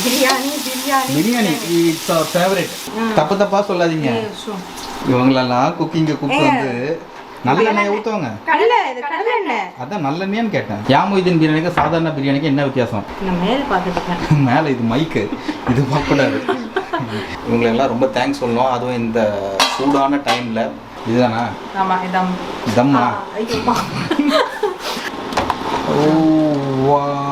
Biryani it's our favourite. தப்பா சொல்லாதீங்க. இவங்களெல்லாம் குக்கிங்க கூப்பிட்டு வந்து நல்லெண்ணெய் ஊற்றுவாங்க. அதான் நல்லெண்ணெய்னு கேட்டேன். யாமுதீன் பிரியாணிக்கு சாதாரண பிரியாணிக்கு என்ன வித்தியாசம்? மேலே இது மைக்கு, இது பார்க்கக்கூடாது. இவங்களெல்லாம் ரொம்ப தேங்க்ஸ் சொல்லணும். அதுவும் இந்த சூடான டைமில். இதுதானா? தம்மா. Oh wow.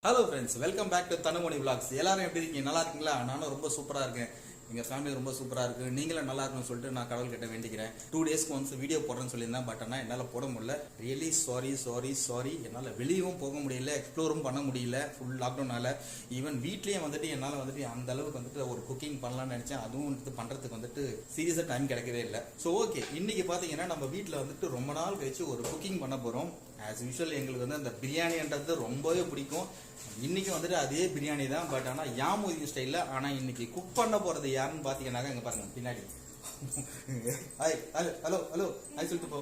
Hello friends, welcome back to Thanumani vlogs. எல்லாரும் எப்படி இருக்கீங்க? நல்லா இருக்கீங்களா? நானும் ரொம்ப சூப்பராக இருக்கேன். எங்கள் ஃபேமிலி ரொம்ப சூப்பராக இருக்குது. நீங்களும் நல்லா இருக்குன்னு சொல்லிட்டு நான் கடவுள்கிட்ட வேண்டிக்கிறேன். 2 டேஸ்க்கு ஒன்ஸ் வீடியோ போடுறேன்னு சொல்லியிருந்தேன். பட் ஆனால் என்னால் போட முடியல. Really sorry. என்னால் வெளியவும் போக முடியல, எக்ஸ்ப்ளோரும் பண்ண முடியல ஃபுல் லாக்டவுனால். ஈவன் வீட்லேயும் வந்துட்டு என்னால் வந்துட்டு அந்த அளவுக்கு வந்துட்டு ஒரு குக்கிங் பண்ணலாம்னு நினச்சேன். அதுவும் வந்துட்டு பண்ணுறதுக்கு வந்துட்டு சீரியஸாக டைம் கிடைக்கவே இல்லை. ஸோ ஓகே, இன்றைக்கி பார்த்தீங்கன்னா நம்ம வீட்டில் வந்துட்டு ரொம்ப நாள் கழிச்சு ஒரு குக்கிங் பண்ண போகிறோம். ஆஸ் யூஷுவல் எங்களுக்கு வந்து அந்த பிரியாணின்றது ரொம்பவே பிடிக்கும். இன்னைக்கு வந்துட்டு அதே பிரியாணி தான், பட் ஆனால் யாமுதீன் ஸ்டைலில். ஆனால் இன்னைக்கு குக் பண்ண போகிறது யாருன்னு பார்த்தீங்கன்னாக்கா இங்கே பாருங்க பின்னாடி. ஹாய், ஹலோ ஹாய் சொல்லிட்டு போ.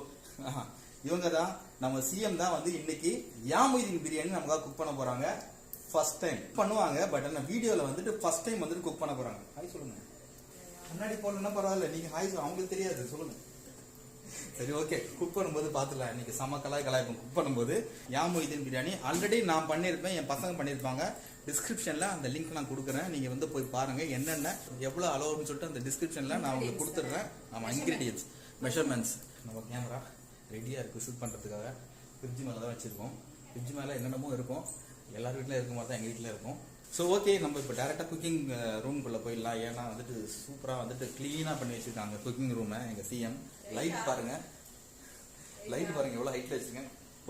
இவங்க தான் நம்ம சிஎம் தான் வந்து இன்னைக்கு யாமுதீன் பிரியாணி நமக்காக குக் பண்ண போகிறாங்க. ஃபர்ஸ்ட் டைம் பண்ணுவாங்க, பட் ஆனால் வீடியோவில் வந்துட்டு ஃபர்ஸ்ட் டைம் வந்துட்டு குக் பண்ண போகிறாங்க. ஹாய் சொல்லுங்க. முன்னாடி போகலன்னா பரவாயில்ல, நீங்கள் ஹாய் அவங்களுக்கு தெரியாது, சொல்லுங்க. சரி ஓகே, குக் பண்ணும்போது பார்த்துக்கலாம். இன்னைக்கு செம கலாய்ப்போம் குக் பண்ணும்போது. யாமுதீன் பிரியாணி ஆல்ரெடி நான் பண்ணியிருப்பேன், என் பசங்க பண்ணியிருப்பாங்க. டிஸ்கிரிப்ஷனில் அந்த லிங்க் நான் கொடுக்குறேன். நீங்கள் வந்து போய் பாருங்கள் என்னென்ன எவ்வளோ அளவுன்னு சொல்லிட்டு அந்த டிஸ்கிரிப்ஷனில் நான் உங்களுக்கு கொடுத்துட்றேன். நம்ம இன்க்ரீடியன்ஸ், மெஷர்மெண்ட்ஸ். நம்ம கேமரா ரெடியாக இருக்குது விசிட் பண்ணுறதுக்காக. ஃப்ரிட்ஜ் மேலே தான் வச்சுருக்கோம். ஃப்ரிட்ஜ் மேலே என்னென்னமோ இருக்கும். எல்லார் வீட்டில் இருக்க மாதிரி தான் எங்கள் வீட்டில் இருக்கும். ஸோ ஓகே, நம்ம இப்போ டேரெக்டாக குக்கிங் ரூம்குள்ளே போயிடலாம். ஏன்னா வந்துட்டு சூப்பராக வந்துட்டு க்ளீனாக பண்ணி வச்சுருக்காங்க குக்கிங் ரூமை எங்கள் சிஎம். லைட் பாருங்க எவ்வளோ ஹைட்டில் வச்சுருங்க.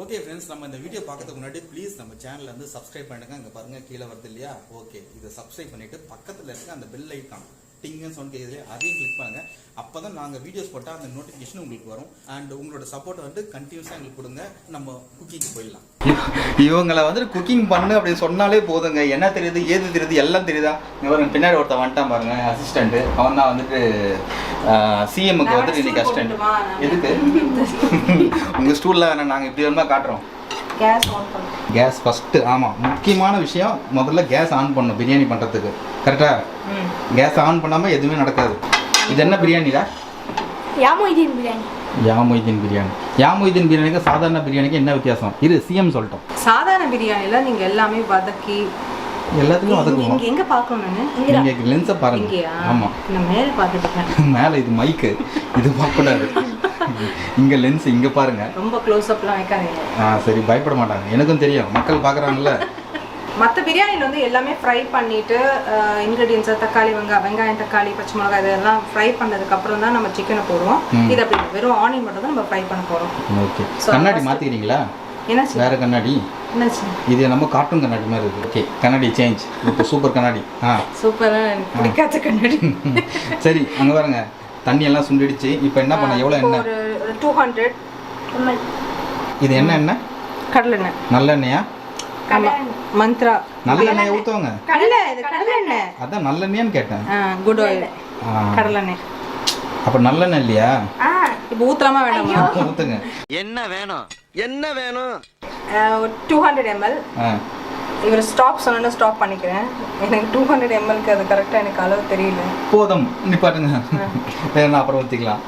ஓகே ஃப்ரெண்ட்ஸ், நம்ம இந்த வீடியோ பார்க்கறதுக்கு முன்னாடி ப்ளீஸ் நம்ம சேனலில் வந்து சப்ஸ்கிரைப் பண்ணுங்க. இங்கே பாருங்க கீழே வருது இல்லையா? ஓகே, இதை சப்ஸ்கிரைப் பண்ணிட்டு பக்கத்தில் இருக்க அந்த பெல் ஐக்கான் டிங்கன்னு சவுண்ட் கேட்குது, அதையும் கிளிக் பண்ணுங்க. அப்போ தான் நாங்கள் வீடியோஸ் போட்டால் அந்த நோட்டிஃபிகேஷன் உங்களுக்கு வரும். அண்ட் உங்களோட சப்போர்ட் வந்து கண்டினியூஸாக எங்களுக்கு கொடுங்க. நம்ம குக்கிங்க்கு போயிடலாம். இவங்களை வந்து குக்கிங் பண்ணு அப்படி சொன்னாலே போதுங்க. என்ன தெரியுது, ஏது தெரியுது, எல்லாம் தெரியுதா? இவங்க பின்னாடி ஒருத்தன் வந்துட்டான் பாருங்க, அசிஸ்டன்ட்டு. அவன் தான் வந்துட்டு சிஎம்முக்கு வந்துட்டு இன்னைக்கு அசிஸ்டன்ட். எதுக்கு உங்கள் ஸ்டூலில் வேணாம், நாங்கள் இப்படி வேணுமா காட்டுறோம். Gas first. ஆமாம், முக்கியமான விஷயம். முதல்ல கேஸ் ஆன் பண்ணணும் பிரியாணி பண்ணுறதுக்கு. கரெக்டாக கேஸ் ஆன் பண்ணாமல் எதுவுமே நடக்காது. இது என்ன பிரியாணிடா? யாமுதீன் பிரியாணி. யாமுதீன் பிரியாணிக்கு சாதாரண பிரியாணிக்கு என்ன வித்தியாசம்? இது சிஎம் சொல்லிட்டோம். சாதாரண பிரியாணியில் நீங்கள் எல்லாமே வதக்கி எல்லாத்துக்கும் வதக்குவோம். எங்கே பார்க்கணும்? நீங்கள் லென்ஸை பாருங்க. ஆமாம், நான் மேலே பார்த்துட்டு மேலே இது மைக்கு, இது பார்க்கக்கூடாது. இங்கே லென்ஸ் இங்கே பாருங்க. ரொம்ப க்ளோஸ் அப்லாம் வைக்காதீங்க. சரி, பயப்பட மாட்டாங்க. எனக்கும் தெரியும், மக்கள் பார்க்குறாங்கல்ல. மற்ற பிரியாணியில் வந்து எல்லாமே ஃப்ரை பண்ணிவிட்டு இன்க்ரீடியன்ஸை தக்காளி, வெங்காயம், தக்காளி, பச்சை மிளகாய் இதெல்லாம் ஃப்ரை பண்ணதுக்கப்புறம் தான் நம்ம சிக்கனை போடுவோம். இது அப்படி வெறும் ஆனியன் மட்டும் தான் நம்ம ஃப்ரை பண்ண போகிறோம். ஓகே, கண்ணாடி மாற்றிக்கிறீங்களா? என்னாச்சு? வேறு கண்ணாடி. என்னாச்சு? இது நம்ம கார்ட்டூன் கண்ணாடி மாதிரி இருக்குது. ஓகே, கண்ணாடி சேஞ்ச். இப்போ சூப்பர் கண்ணாடி. சூப்பராக பிடிக்காத கண்ணாடி. சரி, அங்கே பாருங்க, தண்ணி எல்லாம் சுண்டிடுச்சு. இப்போ என்ன பண்ண? எவ்வளோ எண்ணெய்? ஒரு 200 ml. இது என்ன எண்ணெய்? கடலெண்ணெய். நல்லெண்ணெயா? மந்த்ரா நல்லெண்ணெய் ஊற்றுவாங்க. கடலெண்ணெய். அதான் நல்லெண்ணெய்னு கேட்டேன். குட் ஆயில், கடலெண்ணெய். அப்போ நல்லெண்ணெய் இல்லையா? இப்போ ஊற்றலாமா வேண்டாமா? ஊற்றுங்க. என்ன வேணும்? 200 ml. இவர் ஸ்டாப் சொன்னா ஸ்டாப் பண்ணிக்கிறேன். எனக்கு 200 mlக்கு அது கரெக்டாக எனக்கு அளவு தெரியல. போதும், நிப்பாட்டுங்க. வேணா அப்புறம் ஊற்றிக்கலாம்.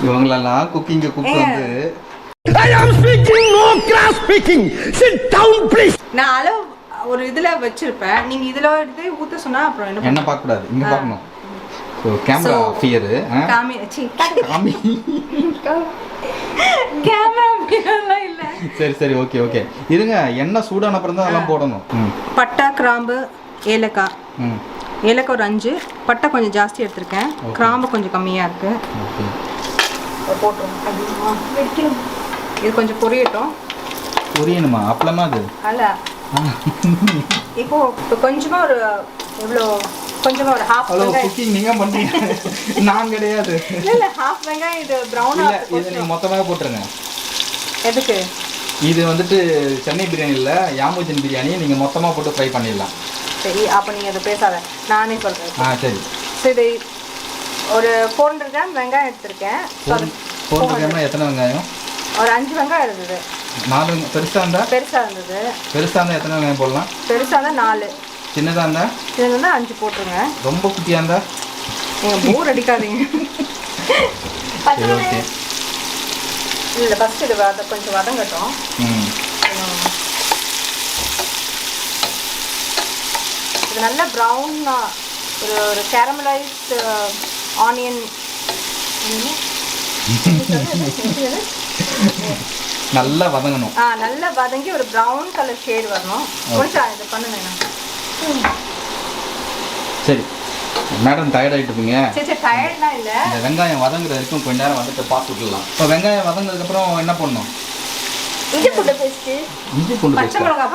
இவங்களெல்லாம் குக்கிங்க கூப்பிட்டு வந்து I am speaking, no class speaking. Sit down, please. நான் அளவு ஒரு இதில் வச்சிருப்பேன். நீங்கள் இதில் எடுத்து ஊற்ற சொன்னால் அப்புறம் என்ன பார்க்கக்கூடாது, இங்கே பார்க்கணும். So camera fear. கேமரா இல்லை. சரி ஓகே. இருங்க, எண்ணெய் சூடான அப்புறம் தான் அதெல்லாம் போடணும். பட்டை, கிராம்பு, ஏலக்காய். ஏலக்காய் ஒரு 5, பட்டை கொஞ்சம் ஜாஸ்தி எடுத்திருக்கேன், கிராம்பு கொஞ்சம் கம்மியாக இருக்குது. போட்டுருவோம். இது கொஞ்சம் பொரியணுமா? அப்பளமா அது? அல்ல, இப்போ கொஞ்சமாக ஒரு எவ்வளோ, கொஞ்சமாக ஒரு half. ஹலோ, குக்கிங் நீங்கள் பண்ணுறீங்க, நான் கிடையாது. இல்லை, half வெங்காயம். இது ப்ரௌன். இது நீங்கள் மொத்தமாக போட்டுருங்க. எதுக்கு? இது வந்துட்டு சென்னை பிரியாணி இல்லை, யாமுதீன் பிரியாணி. நீங்கள் மொத்தமாக போட்டு ஃப்ரை பண்ணிடலாம். சரி, அப்போ நீங்கள் அதை பேசாத, நானே சொல்கிறேன். சரி. சரி, ஒரு 400 கிராம் வெங்காயம் எடுத்திருக்கேன். 400 கிராம்னா எத்தனை வெங்காயம்? ஒரு 5 வெங்காயம் இருந்தது. 4 பெருசாக இருந்தால் எத்தனை வெங்காயம் போடலாம்? பெருசாக இருந்தால் 4, சின்னதாக இருந்தால் 5 போட்டுருங்க. ரொம்ப குட்டியாக இருந்தால் நீங்கள் போர் அடிக்காதீங்க. சரி ஓகே. இல்லை ஃபஸ்ட்டு இது கொஞ்சம் வதங்கட்டும். இது நல்லா ப்ரௌனாக ஒரு கேரமலைஸ்டு ஆனியன் நல்லா வதங்கணும். நல்லா வதங்கி ஒரு ப்ரௌன் கலர் ஷேட் வரணும். கொஞ்சம் இது பண்ணுங்க. சரி மேடம் டயர்ட் ஆகிட்டுப்பீங்க. சரி டயர்ட்லாம் இல்லை. இந்த வெங்காயம் வதங்குற வரைக்கும் கொஞ்ச நேரம் வந்துட்டு பார்த்து விட்டுலாம். இப்போ வெங்காயம் வதங்கினதுக்கப்புறம் என்ன பண்ணணும்? இஞ்சி பூண்டு பேஸ்ட்டு, பச்சை மிளகா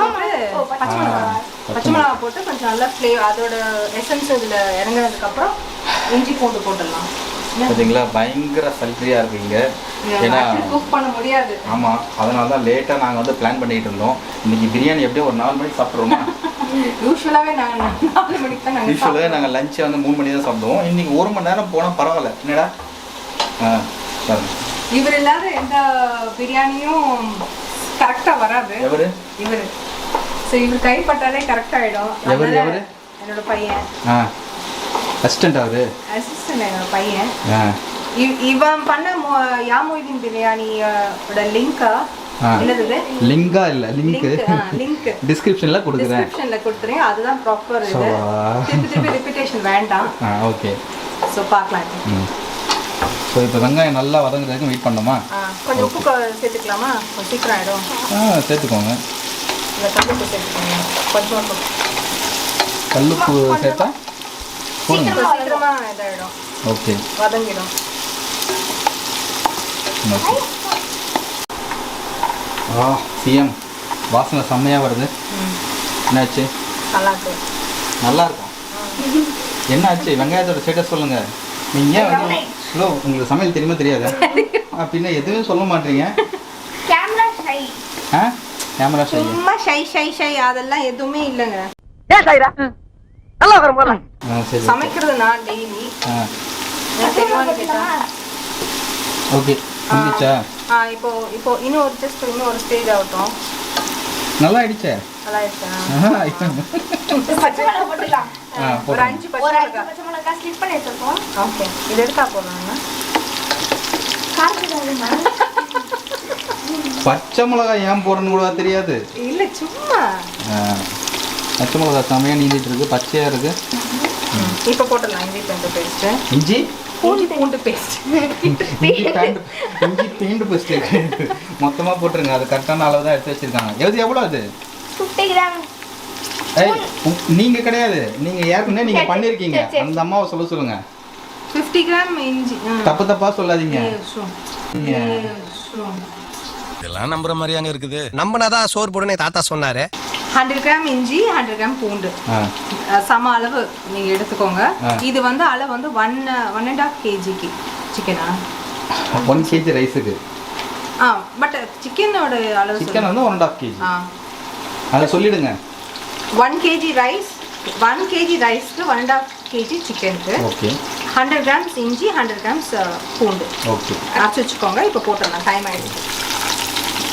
போட்டு கொஞ்சம் நல்லா அதோட எசன்ஸ் இதில் இறங்குனதுக்கப்புறம் இஞ்சி பூண்டு போட்டுடலாம். பார்த்தீங்களா பயங்கர சல்ட்ரியாக இருக்குங்க. ஏன்னா குக் பண்ண முடியாது. ஆமாம், அதனால தான் லேட்டாக நாங்கள் வந்து பிளான் பண்ணிகிட்டு இருந்தோம். இன்றைக்கி பிரியாணி எப்படியோ ஒரு 4 மணிக்கு சாப்பிட்ருவோமா? யூஸ்வலாகவே நாங்கள் 4 மணிக்கு தான் நாங்கள் லஞ்சை வந்து 3 மணி தான் சாப்பிடுவோம். இன்றைக்கி 1 மணி நேரம் போனால் பரவாயில்ல. என்னடா இவர் இல்லாத எந்த பிரியாணியும் கரெக்டாக வராது. இவர் ஸோ இவர் கைப்பட்டாலே கரெக்டாகிடும். என்னோட பையன் அசிஸ்டன்ட் என்னோட பையன். இவன் பண்ண யா மொய்தீன் பிரியாணியோட லிங்கா லிங்கா இல்ல லிங்க் டிஸ்கிரிப்ஷன்ல கொடுக்குறேன். அதுதான் ப்ராப்பர். இது திருப்பி ரிப்பீட்டேஷன் வேண்டாம். ஓகே. ஸோ பார்க்கலாம். ஸோ இப்போ வெங்காயம் நல்லா வதங்குறதுக்கு வெயிட் பண்ணோமா? கொஞ்சம் உப்பு சேர்த்துக்கலாமா? கொஞ்சம் சீக்கிரம் ஆகிடும். சேர்த்துக்கோங்க. இல்லை கல்லுப்பு சேர்த்துக்கோங்க. கொஞ்சம் கல்லுப்பு சேர்த்தா சீக்கிரமா இதாகிடும். ஓகே வதங்கிடும். சிஎம் வாசனை செம்மையாக வருது. என்னாச்சு? நல்லா இருக்கும். என்ன ஆச்சு? வெங்காயத்தோட ஸ்டேட்டஸ் சொல்லுங்க. நீங்கள் ஏன் வந்து ஸ்லோ? உங்களுக்கு சமையல் தெரியுமா தெரியாது அப்படின்னா எதுவுமே சொல்ல மாட்டீங்க. கேமரா ஷை சும்மா ஷை அதெல்லாம் எதுவுமே இல்லைங்க. சமைக்கிறது நான் டெய்லி. ஓகே முடிச்சா? இப்போ இன்னும் ஒரு ஸ்டேஜ் ஆகட்டும். நல்லா ஆயிடுச்சே. நல்லா ஆயிடுச்சா? பச்சை மிளகா போட்டுக்கலாம். ஒரு 5 பச்சை மிளகா ஸ்லிப் பண்ணி வச்சிருக்கோம். ஓகே இது எடுத்தா போடுறாங்க. பச்சை மிளகாய் ஏன் போடணும்னு கூட தெரியாது. இல்ல சும்மா பச்சை மிளகாய் செமையாக நீந்திட்டு இருக்கு, பச்சையாக இருக்கு. இப்போ போட்டுடலாம் இஞ்சி பூண்டு பேஸ்ட். இஞ்சி பூண்டு பேஸ்ட் மொத்தமாக போட்டுருங்க. அது கரெக்டான அளவு தான் எடுத்து வச்சிருக்காங்க. எவ்வளோ அது? 50 கிராம். நீங்க கிடையாது, நீங்க ஏற்கனவே நீங்க பண்ணிருக்கீங்க. அந்த அம்மாவை சொல்லுங்க. 50 கிராம் இஞ்சி. தப்பா சொல்லாதீங்க. இதெல்லாம் நம்புற மாதிரியாங்க இருக்குது. நம்பினாதான் சோறு போடுன்னு தாத்தா சொன்னாரு. 100 கிராம் இஞ்சி, 100 கிராம் பூண்டு சம அளவு நீங்க எடுத்துக்கோங்க. இது வந்து அளவு வந்து 1.5 kg சிக்கனா? 1 kg ரைஸுக்கு. பட் சிக்கனோட அளவு சிக்கன் வந்து 1.5 kg. அதை சொல்லிடுங்க. 1 kg ரைஸ், 1 kg ரைஸ்க்கு 1.5 kg சிக்கனுக்கு. ஓகே. 100 கிராம்ஸ் இஞ்சி, 100 கிராம்ஸ் பூண்டு. ஓகே அரைச்சி வச்சுக்கோங்க. இப்போ போட்டுடலாம். டைம் ஆயிடுச்சு.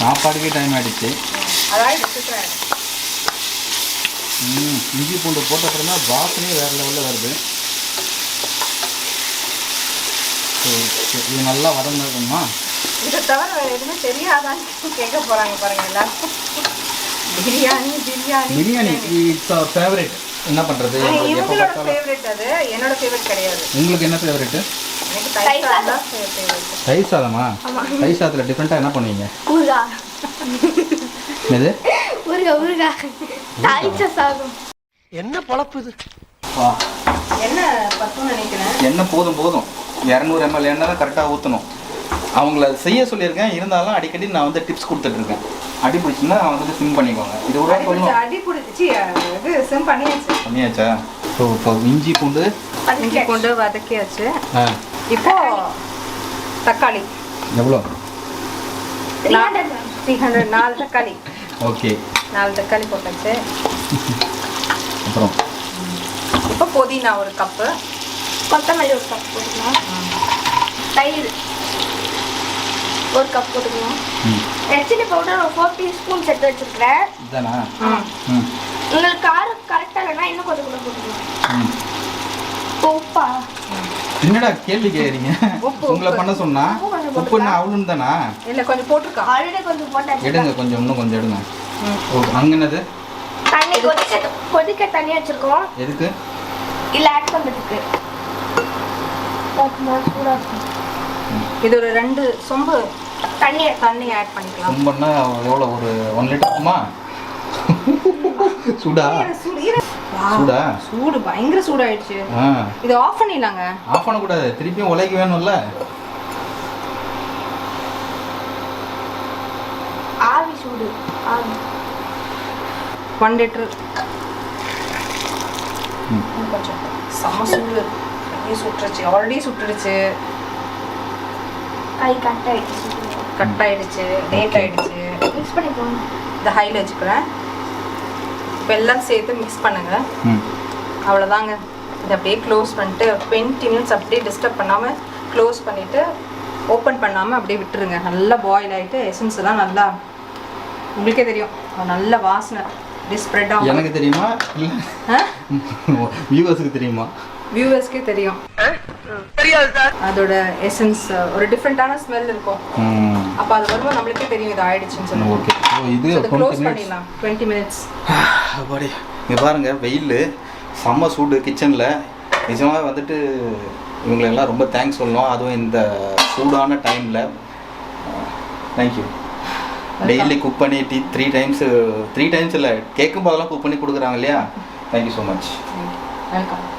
சாப்பாடுக்கே டைம் ஆயிடுச்சு. அதாவது இஞ்சி பூண்டு போட்ட அப்புறம் தான் வாசனையே வேறு லெவலில் வருது. இது நல்லா வதங்கணுமா? இதை தவிர வேறு எதுவுமே தெரியாதான்னு கேட்க போகிறாங்க பாருங்க எல்லாரும். Biryani it's our favourite. என்ன பண்ணுறது? இவங்களோட ஃபேவரட். அது என்னோட ஃபேவரட் கிடையாது. உங்களுக்கு என்ன ஃபேவரட்? எனக்கு தயிர் சாதம் தான் ஃபேவரட். தயிர் சாதமா? தயிர் சாதத்தில் டிஃப்ரெண்ட்டாக என்ன பண்ணுவீங்க? ஊறுகாய். எது? ஊறுகாய் தாளிச்ச சாதம். என்ன பொழப்பு இது? என்ன பத்துன்னு நினைக்கிறேன். எண்ணெய் போதும் 200 ml எண்ணெய் தான் கரெக்டாக ஊற்றணும். அவங்கள செய்ய சொல்லியிருக்கேன். இருந்தாலும் அடிக்கடி நான் வந்து டிப்ஸ் கொடுத்துட்ருக்கேன். அடி பிடிச்சுன்னா வந்துட்டு சிம் பண்ணிக்கோங்க. இது ஒரு அடி பிடிச்சி இது சிம் பண்ணியாச்சா? ஸோ இப்போ இஞ்சி பூண்டு வதக்கியாச்சு. இப்போ தக்காளி எவ்வளோ? 300 4 தக்காளி. ஓகே 4 தக்காளி போட்டாச்சு. அப்புறம் இப்போ புதினா 1 கப்பு, கொத்தமல்லி 1 கப் போடலாம். தயிர் 1 கப் போட்டுக்கணும். ரெட் சில்லி பவுடர் ஒரு 4 டீஸ்பூன் எடுத்து வச்சிருக்கேன். இதானா? உங்களுக்கு காரம் கரெக்டா இல்லைன்னா இன்னும் கொஞ்சம் கூட போட்டுக்கலாம். உப்பா என்னடா கேள்வி கேக்குறீங்க? உங்களை பண்ண சொன்னா உப்பு என்ன அவ்வளோன்னு தானா? இல்ல கொஞ்சம் போட்டுருக்கா. ஆல்ரெடி கொஞ்சம் போட்டாச்சு. எடுங்க கொஞ்சம், இன்னும் கொஞ்சம் எடுங்க. அங்கே என்னது? தண்ணி கொதிக்க தண்ணி வச்சிருக்கோம். எதுக்கு? இல்ல ஆட் பண்றதுக்கு. சூடா இருக்கும். இது ஒரு 2 சொம்பு தண்ணி ஆட் பண்ணிக்கலாம். ரொம்பன்னா எவ்வளோ, ஒரு 1 லிட்டர் இருக்குமா? சூடா சூடா? சூடு பயங்கர சூடாயிடுச்சு. இது ஆஃப் பண்ணிடலாங்க. ஆஃப் பண்ணக்கூடாது, திருப்பியும் உலைக்கு வேணும்ல. ஆவி சூடு. ஆவி 1 லிட்டர். கொஞ்சம் செம்ம சூடு. கையை சுட்டுருச்சு, ஆல்ரெடி சுட்டுடுச்சு. கை கட் ஆயிடுச்சு. கட் ஆயிடுச்சு, லேட் ஆயிடுச்சு. மிக்ஸ் பண்ணிக்கோங்க. இந்த ஹையில் வச்சுக்கிறேன். இப்போ எல்லாம் சேர்த்து மிக்ஸ் பண்ணுங்க. அவ்வளோதாங்க. இதை அப்படியே க்ளோஸ் பண்ணிட்டு 20 மினிட்ஸ் அப்படியே டிஸ்டர்ப் பண்ணாமல் க்ளோஸ் பண்ணிவிட்டு ஓப்பன் பண்ணாமல் அப்படியே விட்டுருங்க. நல்லா பாயில் ஆகிட்டு எசன்ஸ் எல்லாம் நல்லா உங்களுக்கே தெரியும், நல்ல வாசனை அப்படியே ஸ்ப்ரெட் ஆகும். எனக்கு தெரியுமா இல்லை வியூவர்ஸுக்கு தெரியுமா? வியூவர்ஸ்க்கே தெரியும். அதோட எசன்ஸ் ஒரு டிஃப்ரெண்டான ஸ்மெல் இருக்கும். அப்போ அது வரும்போது நம்மளுக்கே தெரியும் இது ஆயிடுச்சுன்னு சொல்லி. ஓகே, ஸோ இது க்ளோஸ் பண்ணிடலாம் 20 மினிட்ஸ். அப்படி இங்கே பாருங்கள், வெயில் செம்ம சூடு கிச்சனில். நிஜமாக வந்துட்டு இவங்களெல்லாம் ரொம்ப தேங்க்ஸ் சொல்லணும், அதுவும் இந்த சூடான டைமில். தேங்க்யூ. டெய்லி குக் பண்ணி 3 டைம்ஸ் இல்லை, கேட்கும் போதெல்லாம் குக் பண்ணி கொடுக்குறாங்க இல்லையா? Thank you so much.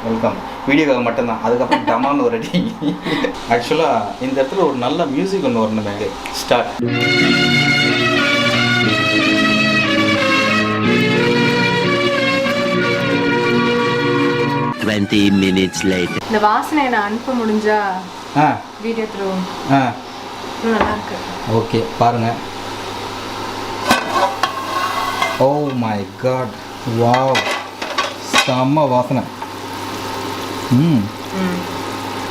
வெல்கம். வீடியோக்காக மட்டும்தான், அதுக்கப்புறம் டமான்னு ஒரு அடி. ஆக்சுவலாக இந்த இடத்துல ஒரு நல்ல மியூசிக் ஒன்று வரணும். மேலே ஸ்டார்ட். இந்த வாசனை நான் அனுப்ப முடிஞ்சா வீடியோ த்ரூ நல்லா இருக்கு. ஓகே பாருங்க. ஓ மை காட், வாவ், செம்ம வாசனை.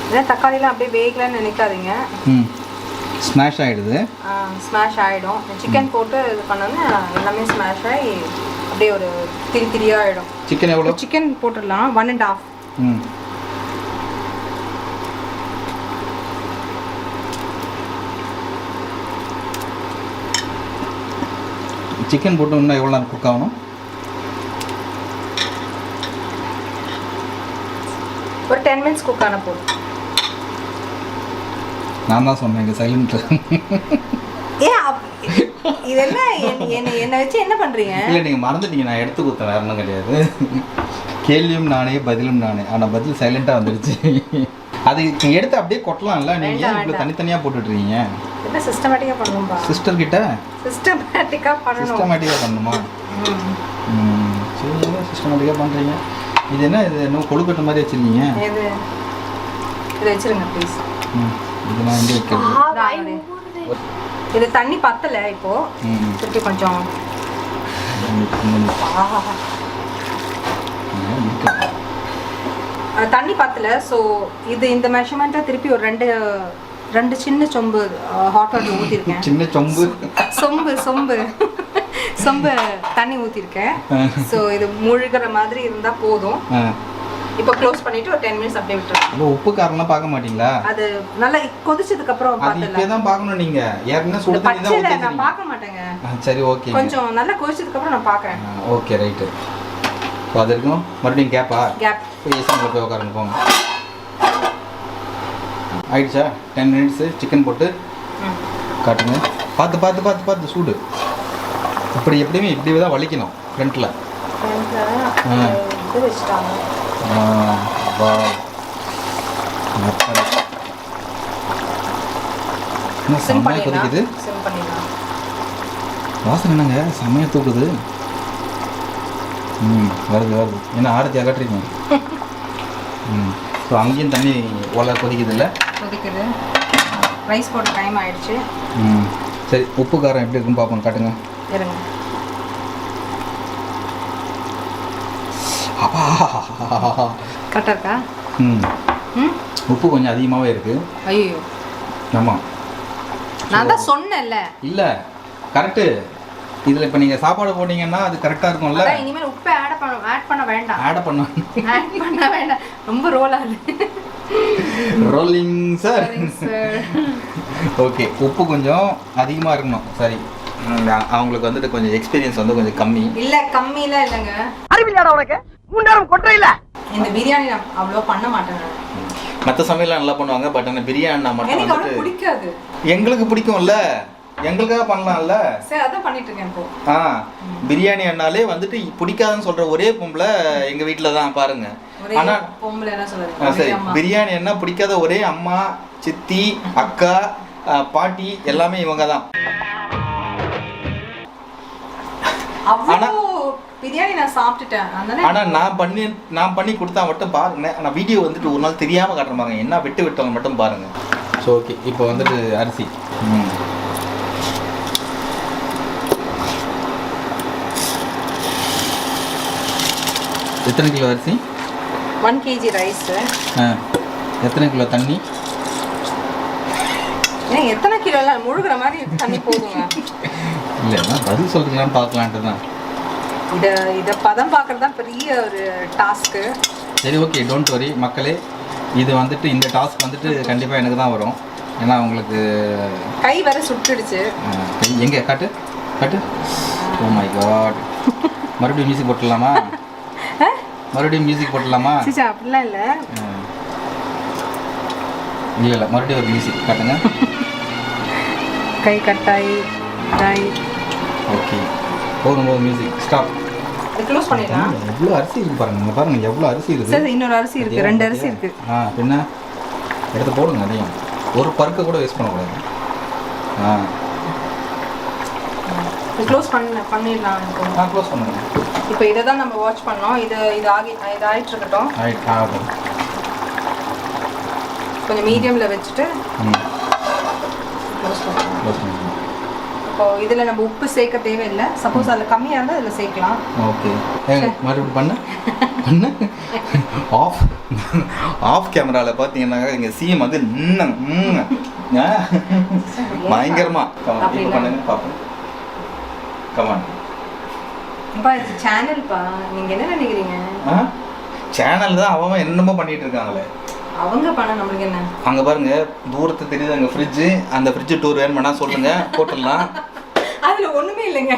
இதான் தக்காளிலாம் அப்படியே வேகலன்னு நினைக்காதீங்க. ஸ்மாஷ் ஆகிடுது. ஸ்மாஷ் ஆகிடும். சிக்கன் போட்டு இது பண்ணோன்னா எல்லாமே ஸ்மாஷ் ஆகி அப்படியே ஒரு திரியாக ஆகிடும். சிக்கன் எவ்வளோ? சிக்கன் போட்டுடலாம் 1.5. சிக்கன் போட்டு இன்னும் எவ்வளோ நேரம் குக் ஆகணும்? ஒரு 10 மினிட்ஸ் குக் ஆன போதும். நான் தான் சொன்னேன் இங்கே சைலண்ட். இதெல்லாம் என்னை வச்சு என்ன பண்ணுறீங்க? இல்லை நீங்கள் மறந்துட்டீங்க, நான் எடுத்து கொடுத்தேன், வேற ஒன்றும் கிடையாது. கேள்வியும் நானே பதிலும் நானே, ஆனால் பதில் சைலண்ட்டாக வந்துடுச்சு. அது எடுத்து அப்படியே கொட்டலாம்ல, நீங்கள் ஏன் இவ்வளோ தனித்தனியாக போட்டுட்ருக்கீங்க? என்ன சிஸ்டமேட்டிக்காக பண்ணுவோம்பா சிஸ்டர் கிட்ட சிஸ்டமேட்டிக்காக பண்ணணுமா? சரி, சிஸ்டமேட்டிக்காக பண்ணுறீங்க. இது என்ன, இது இன்னும் கொழுக்கட்டை மாதிரி வச்சுருக்கீங்க. இது வச்சுருங்க ப்ளீஸ். இதெல்லாம் வந்து வைக்கிறது. இது தண்ணி பத்தலை இப்போ, திருப்பி கொஞ்சம் தண்ணி பத்தலை. ஸோ இது இந்த மெஷர்மெண்ட்டை திருப்பி ஒரு ரெண்டு சின்ன சொம்பு ஹாட் வாட்டர் ஊற்றிருக்கேன். சின்ன சொம்பு சொம்பு தண்ணி ஊற்றிருக்கேன். ஸோ இது முழுகிற மாதிரி இருந்தால் போதும். இப்போ க்ளோஸ் பண்ணிட்டு ஒரு 10 மினிட்ஸ் அப்படியே விட்டுருங்க. உப்பு காரம்லாம் பார்க்க மாட்டீங்களா? அது நல்லா கொதிச்சதுக்கு அப்புறம் பார்த்தல. இப்ப தான் பார்க்கணும் நீங்க. ஏற்கனவே சுடு தண்ணி தான் ஊத்திட்டீங்க. நான் பார்க்க மாட்டேங்க. சரி ஓகே. கொஞ்சம் நல்லா கொதிச்சதுக்கு அப்புறம் நான் பார்க்கறேன். Okay right. பாத்துறோம். மறுபடியும் கேப். போய் ஏசில போய் உட்காருங்க போங்க. ஆயிடுச்சா? 10 மினிட்ஸ் சிக்கன் போட்டு காட்டுங்க. பார்த்து சூடு. இப்படி எப்படியுமே இப்படி தான் வலிக்கணும் ஃப்ரண்ட்ல. இது வெச்சிட்டாங்க. செம்மையா கொதிக்குது. வாசனை என்னங்க செம்மையா தூக்குது. வருது என்ன ஆரத்தி அகட்டுறீங்க? ஸோ அங்கேயும் தண்ணி ஓலை கொதிக்குது இல்லை? கொதிக்குது. ரைஸ் போட்ட டைம் ஆயிடுச்சு. சரி, உப்பு காரம் எப்படி இருக்குன்னு பார்ப்போம், காட்டுங்க. இருங்க. கரெக்டாக இருக்கா? உப்பு கொஞ்சம் அதிகமாகவே இருக்குது. ஐயோ. ஆமாம், நான் தான் சொன்னேன்ல. இல்ல கரெக்ட். இதுல இப்ப நீங்க சாப்பாடு போட்டீங்கன்னா அது கரெக்டா இருக்கும்ல. அதான் இனிமேல் உப்பு ஆட் பண்ண வேண்டாம். ஆட் பண்ண வேண்டாம். ரொம்ப ரோல் ஆகுது. Rolling sir. ஓகே, உப்பு கொஞ்சம் அதிகமா இருக்கணும். சரி, அவங்களுக்கு வந்துட்டு கொஞ்சம் எக்ஸ்பீரியன்ஸ் வந்து கொஞ்சம் கம்மி. இல்ல கம்மியில இல்லைங்க. அறிவில்லாடா உனக்கு முன்னேறம் கொற்ற இல்ல. இந்த பிரியாணி நான் அவ்வளோ பண்ண மாட்டேன். மற்ற சமையல்லாம் நல்லா பண்ணுவாங்க, பட் ஆனால் பிரியாணி மட்டும் எனக்கு அவ்வளோ வந்துட்டு பிடிக்காது. எங்களுக்கு பிடிக்கும்ல, எங்களுக்காக பண்ணலாம்ல. சரி, அதான் பண்ணிட்டு இருக்கேன் இப்போ. பிரியாணி அண்ணாலே வந்துட்டு பிடிக்காதுன்னு சொல்ற ஒரே பொம்பளை எங்க வீட்டுல தான் பாருங்க. ஆனா பொம்பளை என்ன சொல்றது? சரி, பிரியாணி என்ன பிடிக்காத ஒரே அம்மா, சித்தி, அக்கா, பாட்டி எல்லாமே இவங்க தான். அவ்வளோ பிரியாணி நான் சாப்பிட்டுட்டேன். ஆனா நான் பண்ணி கொடுத்தா மட்டும் பாருங்க. நான் வீடியோ வந்துட்டு ஒரு நாள் தெரியாம காட்டுற பாருங்க, என்ன விட்டு விட்டவங்க மட்டும் பாருங்க. ஸோ ஓகே, இப்போ வந்துட்டு அரிசி எத்தனை கிலோ அரிசி? 1 kg ரைஸ். எத்தனை கிலோ தண்ணி? ஏன் எத்தனை கிலோலாம் முழுகிற மாதிரி தண்ணி போதுங்க. இல்லைன்னா பதில் சொல்றீங்களான்னு பார்க்கலான்ட்டு தான். இதை பதம் பார்க்கறது தான் பெரிய ஒரு டாஸ்க்கு. சரி, ஓகே, டோன்ட் வரி மக்களே. இது வந்துட்டு இந்த டாஸ்க் வந்துட்டு கண்டிப்பாக எனக்கு தான் வரும். ஏன்னா உங்களுக்கு கை வேற சுட்டுடுச்சு. எங்கே காட்டு காட்டு. Oh my god. மறுபடியும் மியூசிக் போட்டுடலாமா? மறுபடியும் மியூசிக் போட்டுடலாமா? அப்படிலாம் இல்லை. இல்லை மறுபடியும் ஒரு மியூசிக் காட்டுங்க. கை கட்டாய். ஓகே, போதும் மியூசிக் ஸ்டாப். க்ளோஸ் பண்ணிடலாம். எவ்வளோ அரிசி இருக்கு பாருங்க. இங்கே பாருங்க எவ்வளோ அரிசி இருக்கு. சரி, இன்னொரு அரிசி இருக்கு, 2 அரிசி இருக்கு. பின்ன எடுத்து போடுங்க. அதையும் ஒரு பருக்க கூட வேஸ்ட் பண்ணக்கூடாது. க்ளோஸ் பண்ணிடலாம். க்ளோஸ் பண்ணுங்க. இப்போ இதை தான் நம்ம வாட்ச் பண்ணோம். இது ஆகிட்டு இருக்கட்டும். ஆகட்டும். கொஞ்சம் மீடியமில் வச்சுட்டு க்ளோஸ் பண்ணுங்க. இப்போ இதில் நம்ம உப்பு சேர்க்க தேவையில்லை. சப்போஸ் அதில் கம்மியாக இருந்தால் இதில் சேர்க்கலாம். ஓகே, மறுபடியும் பண்ணு. ஆஃப் கேமராவில் பார்த்தீங்கன்னா இங்கே சிஎம் வந்து பயங்கரமா பண்ணுங்க பார்ப்போம். கமான். இது சேனல்ப்பா, நீங்கள் என்ன நினைக்கிறீங்க? சேனல் தான் அவன் என்னமோ பண்ணிட்டு இருக்காங்களே. அவங்க பண்ண நம்மளுக்கு என்ன? அங்கே பாருங்க, தூரத்து தெரியுது அங்கே ஃப்ரிட்ஜு. அந்த ஃப்ரிட்ஜு டூர் வேணும்னா சொல்லுங்க, போட்டுடலாம். அதில் ஒன்றுமே இல்லைங்க,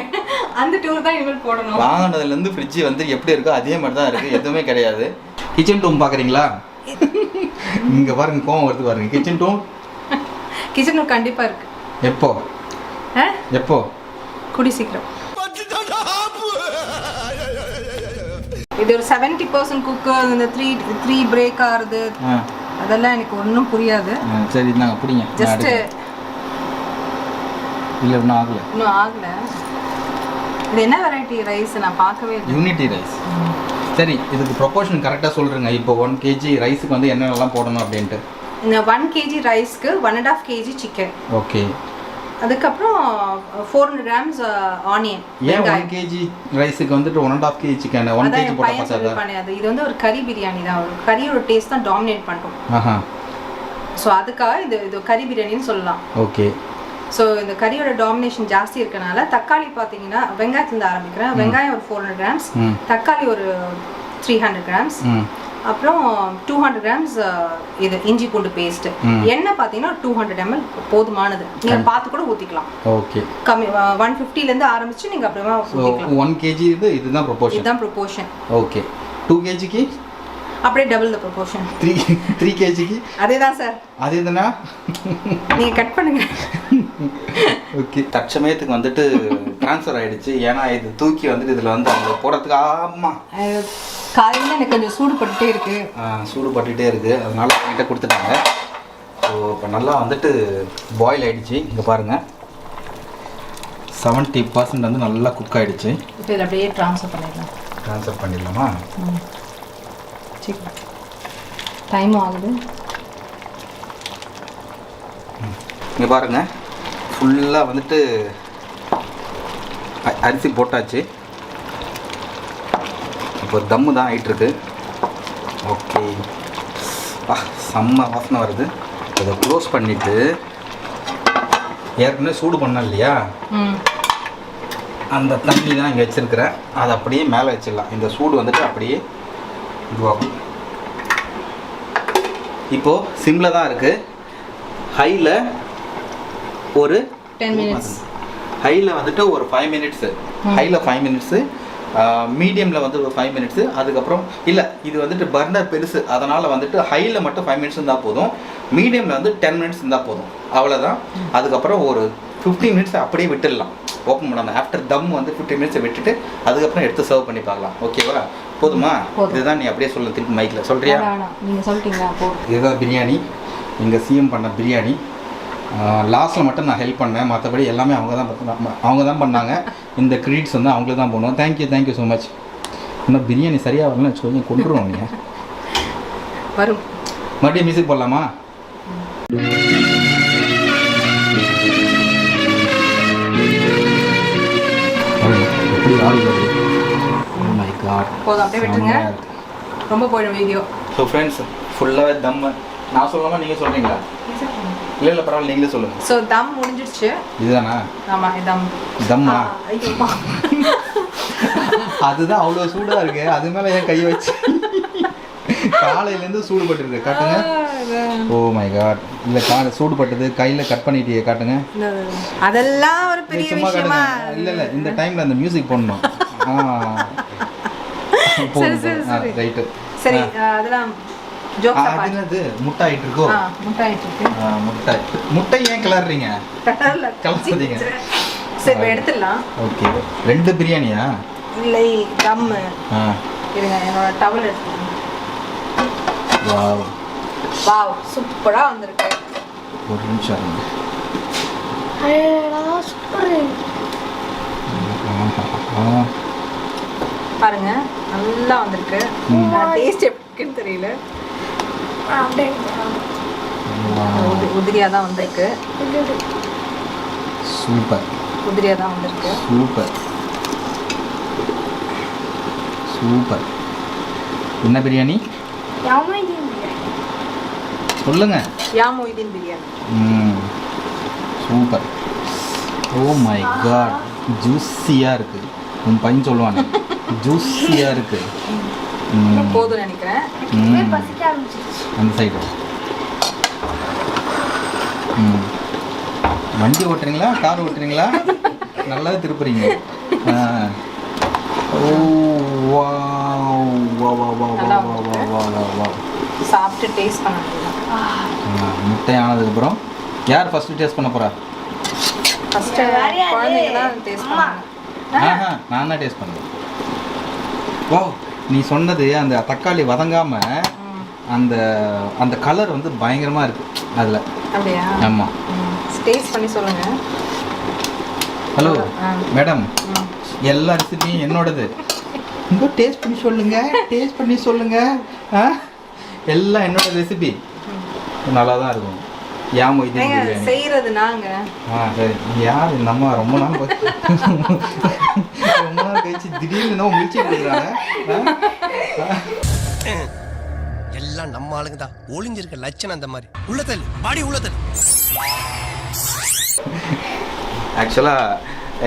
அந்த டூர் தான் இனிமேல் போடணும். வாங்கினதுலேருந்து ஃப்ரிட்ஜு வந்து எப்படி இருக்கோ அதே மாதிரி தான் இருக்குது, எதுவுமே கிடையாது. கிச்சன் டூம் பார்க்குறீங்களா? இங்கே பாருங்க, கோவம் வருது பாருங்க. கிச்சன் டூம் கண்டிப்பாக இருக்கு. எப்போ கூடி சீக்கிரம். இது ஒரு 70% குக்கர். இந்த 3 பிரேக் ஆகுது, அதெல்லாம் எனக்கு ஒன்றும் புரியாது. சரி, நாங்கள் பிடிங்க. ஜஸ்ட் இல்லை, இன்னும் ஆகலை. இது என்ன வெரைட்டி ரைஸ்? நான் பார்க்கவே இல்லை. Unity rice. சரி, இதுக்கு ப்ரொபோர்ஷன் கரெக்டாக சொல்கிறேங்க. இப்போ 1 kg ரைஸுக்கு வந்து என்னென்னலாம் போடணும் அப்படின்ட்டு. இந்த 1 kg ரைஸ்க்கு 1.5 kg சிக்கன். ஓகே. அதுக்கப்புறம் 400 grams ஆனியன். ஏன் 1 kg ரைஸுக்கு வந்துட்டு 1.5 kg சிக்கன்? 1 kg போட்டால் பத்தாது. இது வந்து ஒரு கறி பிரியாணி தான். ஒரு கறியோட டேஸ்ட் தான் டாமினேட் பண்ணுறோம். ஸோ அதுக்காக இது கறி பிரியாணின்னு சொல்லலாம். ஓகே. ஸோ இந்த கறியோட டாமினேஷன் ஜாஸ்தி இருக்கனால தக்காளி பார்த்தீங்கன்னா, வெங்காயத்துலேருந்து ஆரம்பிக்கிறேன். வெங்காயம் ஒரு 400 grams, தக்காளி ஒரு 300 grams, அப்புறம் 200 grams இது இஞ்சி பூண்டு பேஸ்ட். எண்ணெய் பார்த்தீங்கன்னா 200 ml போதுமானது. நீங்கள் பார்த்து கூட ஊற்றிக்கலாம். ஓகே. கம்மி 150லேருந்து ஆரம்பிச்சு நீங்கள் அப்புறமா ஊற்றிக்கலாம். 1 kg இதுதான் ப்ரொபோர்ஷன். ஓகே. 2 kgக்கு அப்படியே டபுள் த ப்ரொபோர்ஷன். 3 kgக்கு அதே தான் சார். அதே தானா? நீங்கள் கட் பண்ணுங்க. ஓகே. தற்சமயத்துக்கு வந்துட்டு ட்ரான்ஸ்ஃபர் ஆகிடுச்சு. ஏன்னா இது தூக்கி வந்துட்டு இதில் வந்து அவங்க போடுறதுக்கு காலையில் எனக்கு கொஞ்சம் சூடுபட்டுட்டே இருக்குது. சூடுபட்டுகிட்டே இருக்குது, அதனால என்கிட்ட கொடுத்துட்டாங்க. ஸோ இப்போ நல்லா வந்துட்டு பாயில் ஆகிடுச்சு. இங்கே பாருங்கள், 70% வந்து நல்லா குக் ஆகிடுச்சு. இப்போ இதில் அப்படியே ட்ரான்ஸ்ஃபர் பண்ணிடலாமா? டைம் ஆகுது. இங்கே பாருங்கள், ஃபுல்லாக வந்துட்டு அரிசி போட்டாச்சு. இப்போ தம்மு தான் ஆகிட்டுருக்கு. ஓகே. செம்ம வாசனை வருது. இதை க்ளோஸ் பண்ணிவிட்டு ஏற்கனவே சூடு பண்ண இல்லையா, ம் அந்த தண்ணி தான் இங்கே வச்சுருக்கிறேன். அதை அப்படியே மேலே வச்சிடலாம். இந்த சூடு வந்துட்டு அப்படியே இதுவாகும். இப்போது சிம்மில் தான் இருக்குது. ஹையில் ஒரு 10 minutes. ஹையில் வந்துட்டு ஒரு 5 minutes, ஹையில் 5 minutes, மீடியமில் வந்து ஒரு 5 minutes. அதுக்கப்புறம் இல்லை, இது வந்துட்டு பர்னர் பெருசு, அதனால் வந்துட்டு ஹையில் மட்டும் 5 minutes இருந்தால் போதும், மீடியமில் வந்து 10 minutes இருந்தால் போதும், அவ்வளோதான். அதுக்கப்புறம் ஒரு 15 minutes அப்படியே விட்டுடலாம், ஓப்பன் பண்ணாமல். ஆஃப்டர் தம் வந்து 15 minutes விட்டுட்டு அதுக்கப்புறம் எடுத்து சர்வ் பண்ணி பார்க்கலாம். ஓகேவா? போதுமா? இதுதான். நீ அப்படியே சொல்ல, திருப்பி மைக்கில் சொல்கிறியா? நீங்கள் சொல்லிட்டீங்களா? இதுதான் பிரியாணி, எங்கள் சிஎம் பண்ண பிரியாணி. லாஸ்ட்டில் மட்டும் நான் ஹெல்ப் பண்ணேன், மற்றபடி எல்லாமே அவங்க தான் பண்ணாங்க. இந்த கிரெடிட்ஸ் வந்து அவங்களுக்கு தான் போகணும். Thank you so much. இன்னும் பிரியாணி சரியாக வரலன்னு வச்சுக்கோங்க, கொண்டுருவோம். நீங்கள் வரும். மறுபடியும் மியூசிக் போடலாமா? எப்படி ஆகுது? Oh my God. போதும், அப்படியே விட்டுருங்க. ரொம்ப போயிடும் வீடியோ. ஸோ ஃப்ரெண்ட்ஸ், ஃபுல்லாகவே தம். நான் சொல்லாமல் நீங்கள் சொல்கிறீங்களா? இல்லை பரவாயில்ல, நீங்களே சொல்லுங்கள். ஸோ தம் முடிஞ்சிடுச்சு. இதுதானா? ஆமாம், தம்மா? ஐயோமா, அதுதான் அவ்வளோ சூடாக இருக்கு. அது மேலே என் கையை வச்சு காலையிலேருந்து சூடு பட்டுருக்கு. காட்டுங்க. Oh my god. இல்லை, சூடுபட்டது கையில் கட் பண்ணிட்டே காட்டுங்க. அதெல்லாம் ஒரு பெரிய விஷயமா? இல்லை, இந்த டைமில் அந்த மியூசிக் போடணும். ரைட்டு. சரி, அதெல்லாம் ஜோக்ஸ் அபார்ட். என்னது முட்டை ஆயிட்டு இருக்கோ? முட்டை ஆயிட்டு இருக்கு. முட்டை ஏன் கிளறீங்க? கிளறாதீங்க. சரி, எடுத்துடலாம். ஓகே. 2 பிரியாணியா? இல்லை, தம். இருங்க, என்னோட டவல் எடுத்துக்கோங்க. வாவ், சூப்பரா வந்திருக்கு. ஒரு நிமிஷம் இருங்க. பாருங்க, நல்லா வந்திருக்கு. டேஸ்ட் எப்படி இருக்குன்னு தெரியல. உதிரியா தான் வந்திருக்கு. சூப்பர். உதிரியா தான் வந்திருக்கு. Super super. என்ன பிரியாணி சொல்லுங்க? Ya Moideen biryani. Super. Oh my God, ஜூஸியாக இருக்கு. உன் பையன் சொல்லுவாங்க ஜூஸியாக இருக்கு. போதும் நினைக்கிறேன். அந்த சைடு வண்டி ஓட்டுறீங்களா, கார் ஓட்டுறீங்களா? நல்லா திருப்புறீங்க. ஓ வா வா வா வா வா வா வா வா வா. சாப்பிட்டு டேஸ்ட் பண்ண முடியல. முட்டை ஆனதுக்கப்புறம் யார் ஃபஸ்ட்டு டேஸ்ட் பண்ண போகிறா? ஃபஸ்ட்டு குழந்தைங்க தான் டேஸ்ட் பண்ணுவாங்க. நான் தான் டேஸ்ட் பண்ணுவேன். ஓ, நீ சொன்னது அந்த தக்காளி வதங்காம அந்த அந்த கலர் வந்து பயங்கரமா இருக்கு அதில். அப்படியா? ஆமாம். டேஸ்ட் பண்ணி சொல்லுங்க. ஹலோ மேடம், எல்லா ரெசிபியும் என்னோடது. இங்கே டேஸ்ட் பண்ணி சொல்லுங்க, டேஸ்ட் பண்ணி சொல்லுங்க. எல்லாம் என்னோட ரெசிபி. நல்லா தான் இருக்கும். யா மொய்தீன் பிரியாணி செய்யறது நாங்க. சரி. யார் இந்த அம்மா? ரொம்ப நாள் கழிச்சு திடீர்னு முடிச்சு கொடுக்குறாங்க. எல்லாம் நம்ம ஆளுங்க தான். ஒளிஞ்சிருக்க லட்சணம் அந்த மாதிரி. உள்ளதல் பாடி உள்ளதல். ஆக்சுவலாக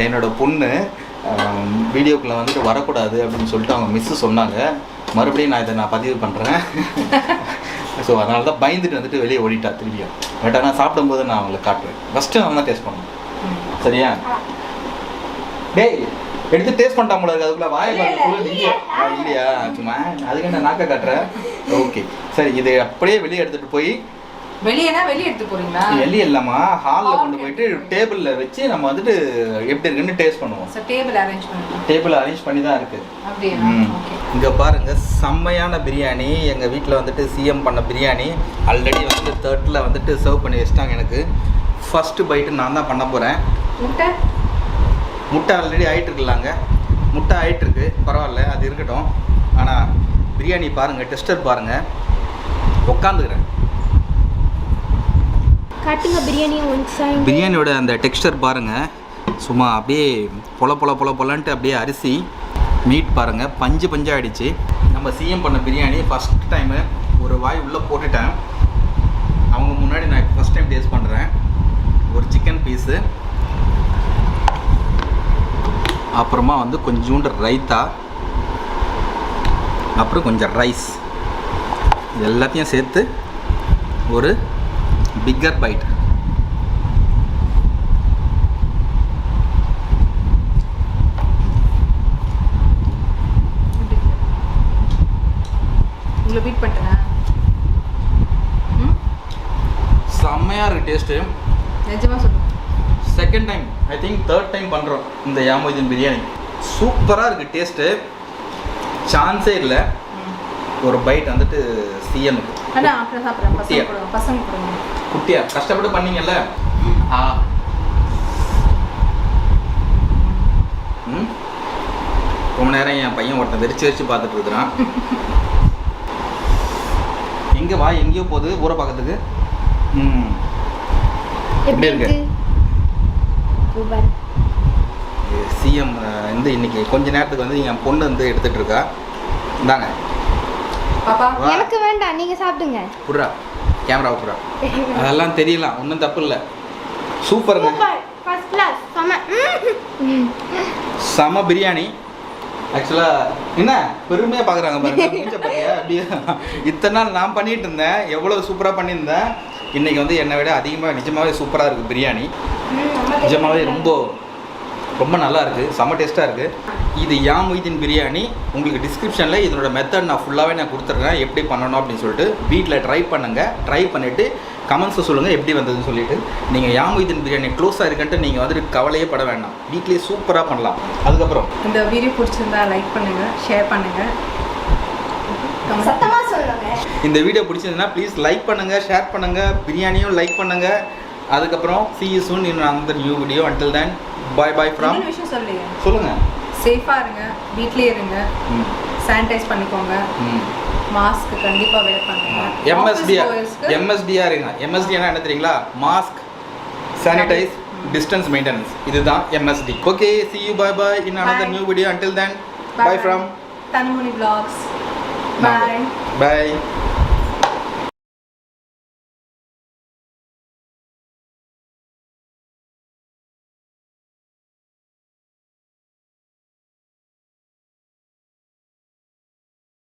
என்னோட பொண்ணு வீடியோக்குள்ளே வந்துட்டு வரக்கூடாது அப்படின்னு சொல்லிட்டு அவங்க மிஸ்ஸு சொன்னாங்க. மறுபடியும் நான் பதிவு பண்ணுறேன். ஸோ அதனால தான் பயந்துட்டு வந்துட்டு வெளியே ஓடிட்டா திரும்பியும். பட் ஆனால் சாப்பிடும்போது நான் அவங்களை காட்டுவேன். ஃபஸ்ட்டு நான் தான் டேஸ்ட் பண்ணுவேன். சரியா? டேய், எடுத்து டேஸ்ட் பண்ணிட்டான் போல இருக்கு. அதுக்குள்ளே வாயை பார்த்து இல்லையா? சும்மா அதுக்கு என்ன நாக்க காட்டுறேன். ஓகே சரி, இதை அப்படியே வெளியே எடுத்துகிட்டு போய் வெளியேனா வெளியே எடுத்து போறீங்களா? வெளியே இல்லாமா ஹாலில் கொண்டு போயிட்டு டேபிளில் வச்சு நம்ம வந்துட்டு எப்படி இருக்குன்னு டேஸ்ட் பண்ணுவோம். சார், டேபிள் அரேஞ்ச் பண்ணுங்க. டேபிள் அரேஞ்ச் பண்ணி தான் இருக்குது. அப்படியே. ஓகே. இங்கே பாருங்கள், செம்மையான பிரியாணி. எங்கள் வீட்டில் வந்துட்டு சிஎம் பண்ண பிரியாணி ஆல்ரெடி வந்துட்டு 3rd வந்துட்டு சர்வ் பண்ணி வச்சிட்டாங்க. எனக்கு ஃபஸ்ட்டு பைட்டு நான் தான் பண்ண போகிறேன். முட்டை ஆல்ரெடி ஆகிட்டுருக்கலாங்க. முட்டை ஆகிட்டுருக்கு, பரவாயில்ல, அது இருக்கட்டும். ஆனால் பிரியாணி பாருங்கள், டெஸ்டர் பாருங்கள். உட்காந்துக்கிறேன். காட்டுங்க பிரியாணியோட அந்த டெக்ஸ்டர் பாருங்கள். சும்மா அப்படியே பொலன்ட்டு அப்படியே அரிசி மீட் பாருங்கள், பஞ்சு ஆகிடுச்சு. நம்ம சிஎம் பண்ண பிரியாணி ஃபஸ்ட் டைமு ஒரு வாய் உள்ளே போட்டுட்டேன். அவங்க முன்னாடி நான் ஃபஸ்ட் டைம் டேஸ்ட் பண்ணுறேன். ஒரு சிக்கன் பீஸு, அப்புறமா வந்து கொஞ்சோண்டு ரைத்தா, அப்புறம் கொஞ்சம் ரைஸ், இது எல்லாத்தையும் சேர்த்து ஒரு பிக்கர் பைட். உங்களை பீட் பண்ணிட்டேன். செம்மையாக இருக்குது டேஸ்ட்டு. நிஜமாக சொல்லுங்கள். Second time, I think third time பண்ணுறோம் இந்த யாமுதீன் பிரியாணி. சூப்பராக இருக்குது டேஸ்ட்டு, சான்ஸே இல்லை. ஒரு பைட் வந்துட்டு சிஎம்க்கு. அண்ணா அப்புறம் சாப்பிட்றேன். குட்டியா? பசங்க கொடுங்க. குட்டியா கஷ்டப்பட்டு பண்ணீங்கல்ல. ரொம்ப நேரம் என் பையன் ஒருத்தன் வெறிச்சு பார்த்துட்டு இருக்கிறான். எங்கே வா எங்கேயோ போகுது ஊரை பார்க்கறதுக்கு. எப்படி இருக்கு சிஎம் வந்து இன்னைக்கு கொஞ்ச நேரத்துக்கு வந்து என் பொண்ணு வந்து எடுத்துட்டு இருக்கா. இந்தாங்க பாப்பா. எனக்கு வேண்டாம், நீங்க சாப்பிடுங்க. புட்றா கேமரா புட்றா. அதெல்லாம் தெரியலாம், ஒன்றும் தப்பு இல்லை. சூப்பருங்க, ஃபர்ஸ்ட் கிளாஸ். செம பிரியாணி. ஆக்சுவலாக என்ன பெருமையாக பார்க்குறாங்க பாருங்க. மூஞ்ச பார்த்தியா அப்படியே. இத்தனை நாள் நான் பண்ணிகிட்டு இருந்தேன், எவ்வளோ சூப்பராக பண்ணியிருந்தேன். இன்றைக்கி வந்து என்னை விட அதிகமாக நிஜமாகவே சூப்பராக இருக்குது பிரியாணி. நிஜமாகவே ரொம்ப நல்லா இருக்குது, செம்ம டேஸ்ட்டாக இருக்குது. இது யாமுதீன் பிரியாணி. உங்களுக்கு டிஸ்கிரிப்ஷனில் இதனோட மெத்தட் நான் ஃபுல்லாகவே நான் கொடுத்துட்றேன், எப்படி பண்ணணும் அப்படின்னு சொல்லிட்டு. வீட்டில் ட்ரை பண்ணுங்கள், ட்ரை பண்ணிவிட்டு கமெண்ட்ஸை சொல்லுங்கள் எப்படி வந்ததுன்னு சொல்லிட்டு. நீங்கள் யாமுதீன் பிரியாணி க்ளோஸாக இருக்குன்ட்டு நீங்கள் வந்துட்டு கவலையே பட வேண்டாம், வீட்லேயே சூப்பராக பண்ணலாம். அதுக்கப்புறம் இந்த வீடியோ பிடிச்சிருந்தா லைக் பண்ணுங்கள், ஷேர் பண்ணுங்கள், சத்தமா சொல்லுங்க. இந்த வீடியோ பிடிச்சிருந்ததுன்னா ப்ளீஸ் லைக் பண்ணுங்கள், ஷேர் பண்ணுங்கள், பிரியாணியும் லைக் பண்ணுங்கள். அதுக்கப்புறம் see you soon in another new video. Until then, bye from. இன்னொரு விஷயம் சொல்லுங்கள். சேஃபாக இருங்க, வீட்லேயே இருங்க, சானிடைஸ் பண்ணிக்கோங்க, மாஸ்க் கண்டிப்பாக வேர் பண்ணுங்க. MSDR இருங்க. MSDனா என்ன தெரியுங்களா? Mask, sanitise, distance maintenance. இதுதான் MSD. Okay, see you, bye in another new video. Until then, bye from Tanumoni Vlogs. Bye.